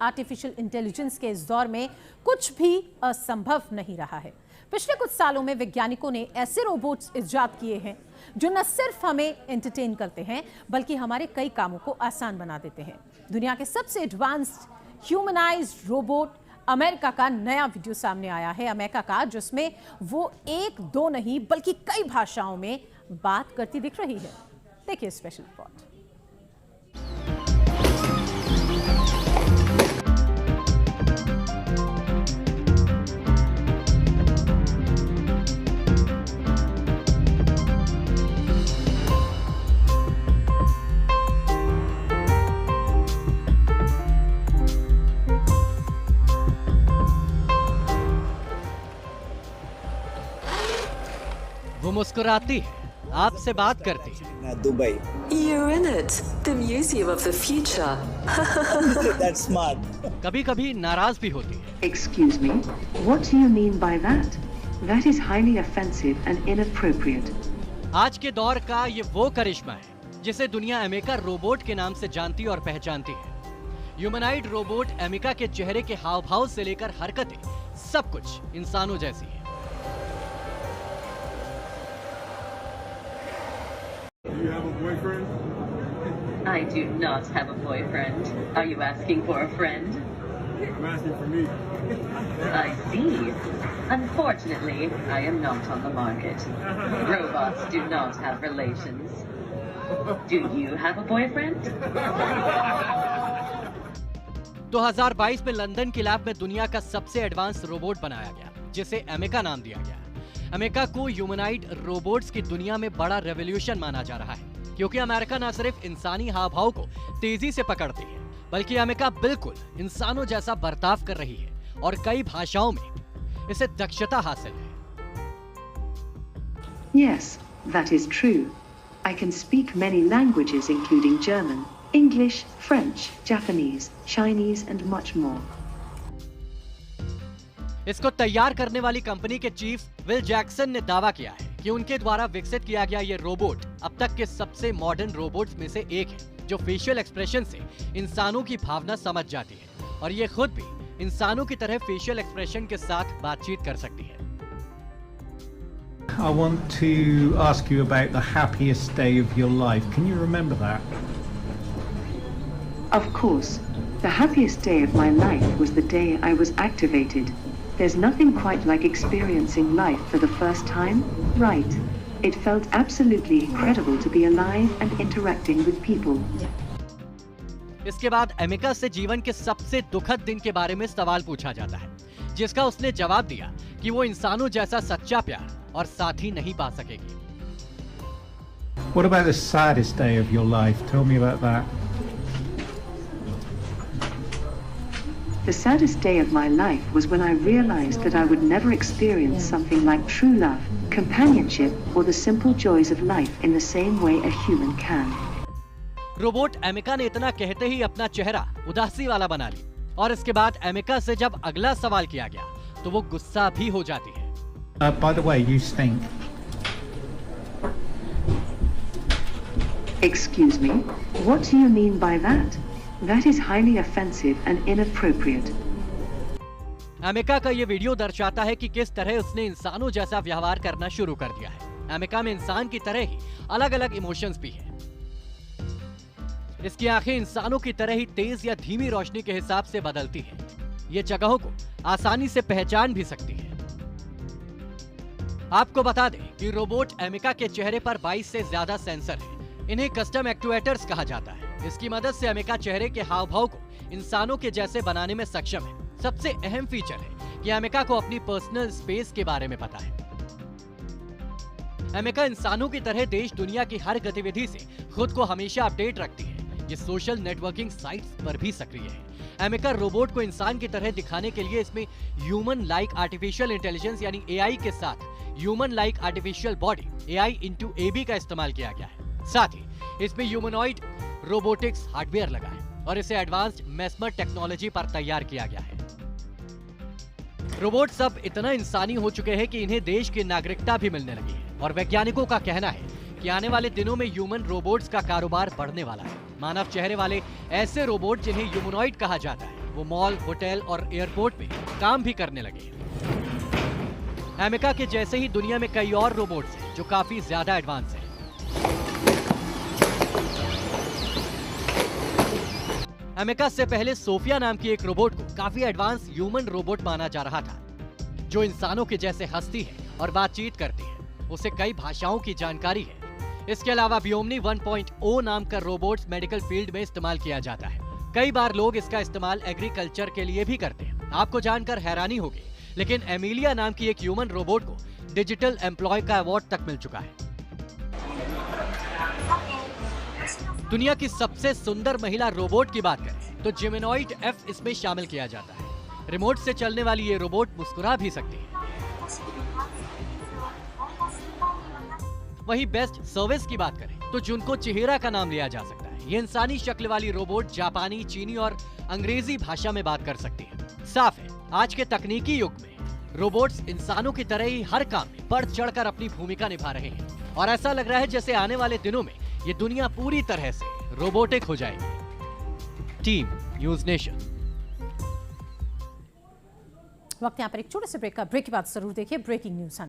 Artificial intelligence के इस दौर में कुछ भी असंभव नहीं रहा है। पिछले कुछ सालों में वैज्ञानिकों ने ऐसे रोबोट्स इजाद किए हैं जो न सिर्फ हमें एंटरटेन करते हैं बल्कि हमारे कई कामों को आसान बना देते हैं। दुनिया के सबसे एडवांस्ड ह्यूमनाइज्ड रोबोट अमेरिका का नया वीडियो सामने आया है। अमेरिका का, जिसमें वो एक दो नहीं बल्कि कई भाषाओं में बात करती दिख रही है। देखिए स्पेशल रिपोर्ट। वो मुस्कुराती है, आपसे बात करती है। Dubai. You're in it, the museum of the future. That's smart. कभी-कभी नाराज भी होती है। Excuse me, what do you mean by that? That is highly offensive and inappropriate. आज के दौर का ये वो करिश्मा है जिसे दुनिया एमिका रोबोट के नाम से जानती और पहचानती है। ह्यूमनाइड रोबोट एमिका के चेहरे के हाव भाव से लेकर हरकतें सब कुछ इंसानों जैसी है। Do you have a boyfriend? I do not have a boyfriend. Are you asking for a friend? I'm asking for me. I see. Unfortunately, I am not on the market. Robots do not have relations. Do you have a boyfriend? 2022 में London की lab में दुनिया का सबसे advance robot बनाया गया जिसे एमिका नाम दिया गया। अमेरिका को ह्यूमनाइड रोबोट्स की दुनिया में बड़ा रेवोल्यूशन माना जा रहा है क्योंकि अमेरिका न सिर्फ इंसानी हाव भाव को तेजी से पकड़ती है बल्कि अमेरिका बिल्कुल इंसानों जैसा बर्ताव कर रही है और कई भाषाओं में इसे दक्षता हासिल है। Yes, that is true. I can speak many languages including German, English, French, Japanese, Chinese and much more. इसको तैयार करने वाली कंपनी के चीफ विल जैक्सन ने दावा किया है कि उनके द्वारा विकसित किया गया ये रोबोट अब तक के सबसे मॉडर्न रोबोट्स में से एक है जो फेशियल एक्सप्रेशन से इंसानों की भावना समझ जाती है और ये खुद भी इंसानों की तरह फेशियल एक्सप्रेशन के साथ बातचीत कर सकती है। I want to ask you about the happiest day of your life. Can you remember that? Of course. The happiest day of my life was the day I was activated. There's nothing quite like experiencing life for the first time, right? It felt absolutely incredible to be alive and interacting with people. इसके बाद एमिका से जीवन के सबसे दुखद दिन के बारे में सवाल पूछा जाता है जिसका उसने जवाब दिया कि वो इंसानों जैसा सच्चा प्यार और साथी नहीं पा सकेगी। What about the saddest day of your life? Tell me about that. The saddest day of my life was when I realized that I would never experience something like true love, companionship, or the simple joys of life in the same way a human can. Robot Ameca ने इतना कहते ही अपना चेहरा उदासी वाला बना ली और इसके बाद एमिका से जब अगला सवाल किया गया तो वो गुस्सा भी हो जाती है। By the way, you stink. Excuse me, what do you mean by that? That is highly offensive and inappropriate. एमिका का ये वीडियो दर्शाता है कि किस तरह उसने इंसानों जैसा व्यवहार करना शुरू कर दिया है। एमिका में इंसान की तरह ही अलग अलग इमोशंस भी हैं। इसकी आंखें इंसानों की तरह ही तेज या धीमी रोशनी के हिसाब से बदलती हैं। ये जगहों को आसानी से पहचान भी सकती है। आपको बता दें कि रोबोट एमिका के चेहरे पर 22 से ज्यादा सेंसर हैं। इन्हें कस्टम एक्चुएटर्स कहा जाता है। इसकी मदद से एमिका चेहरे के हाव भाव को इंसानों के जैसे बनाने में सक्षम है। सबसे अहम फीचर है कि एमिका को अपनी पर्सनल स्पेस के बारे में पता है। एमिका इंसानों की तरह देश दुनिया की हर गतिविधि से खुद को हमेशा अपडेट रखती है। ये सोशल नेटवर्किंग साइट्स पर भी सक्रिय है। एमिका रोबोट को इंसान की तरह दिखाने के लिए इसमें ह्यूमन लाइक आर्टिफिशियल इंटेलिजेंस यानी एआई के साथ human like artificial body AI×AB का इस्तेमाल किया गया है। साथ ही इसमें ह्यूमनॉइड रोबोटिक्स हार्डवेयर लगा है और इसे एडवांस्ड मेस्मर टेक्नोलॉजी पर तैयार किया गया है। रोबोट्स अब इतना इंसानी हो चुके हैं कि इन्हें देश की नागरिकता भी मिलने लगी है और वैज्ञानिकों का कहना है कि आने वाले दिनों में ह्यूमन रोबोट्स का कारोबार बढ़ने वाला है। मानव चेहरे वाले ऐसे रोबोट जिन्हें ह्यूमनॉइड कहा जाता है वो मॉल, होटल और एयरपोर्ट पे काम भी करने लगे। एमिका के जैसे ही दुनिया में कई और रोबोट्स हैं जो काफी ज्यादा एडवांस हैं। एमिका से पहले सोफिया नाम की एक रोबोट को काफी एडवांस ह्यूमन रोबोट माना जा रहा था, जो इंसानों के जैसे हंसती है और बातचीत करती है। उसे कई भाषाओं की जानकारी है। इसके अलावा बियोमनी 1.0 नाम का रोबोट्स मेडिकल फील्ड में इस्तेमाल किया जाता है। कई बार लोग इसका इस्तेमाल एग्रीकल्चर के लिए भी करते हैं। आपको जानकर हैरानी होगी, लेकिन एमिलिया नाम की एक ह्यूमन रोबोट को डिजिटल एम्प्लॉय का अवार्ड तक मिल चुका है। दुनिया की सबसे सुंदर महिला रोबोट की बात करें तो जिमिनॉइड F इसमें शामिल किया जाता है। रिमोट से चलने वाली ये रोबोट मुस्कुरा भी सकती है। वहीं बेस्ट सर्विस की बात करें तो जुनको चिहेरा का नाम लिया जा सकता है। ये इंसानी शक्ल वाली रोबोट जापानी, चीनी और अंग्रेजी भाषा में बात कर सकती है। साफ है, आज के तकनीकी युग में रोबोट्स इंसानों की तरह ही हर काम में बढ़ चढ़कर अपनी भूमिका निभा रहे हैं और ऐसा लग रहा है जैसे आने वाले दिनों में ये दुनिया पूरी तरह से रोबोटिक हो जाएगी। Team news nation. वक्त यहाँ पर एक छोटे से ब्रेक का। ब्रेक के बाद जरूर देखिए ब्रेकिंग न्यूज।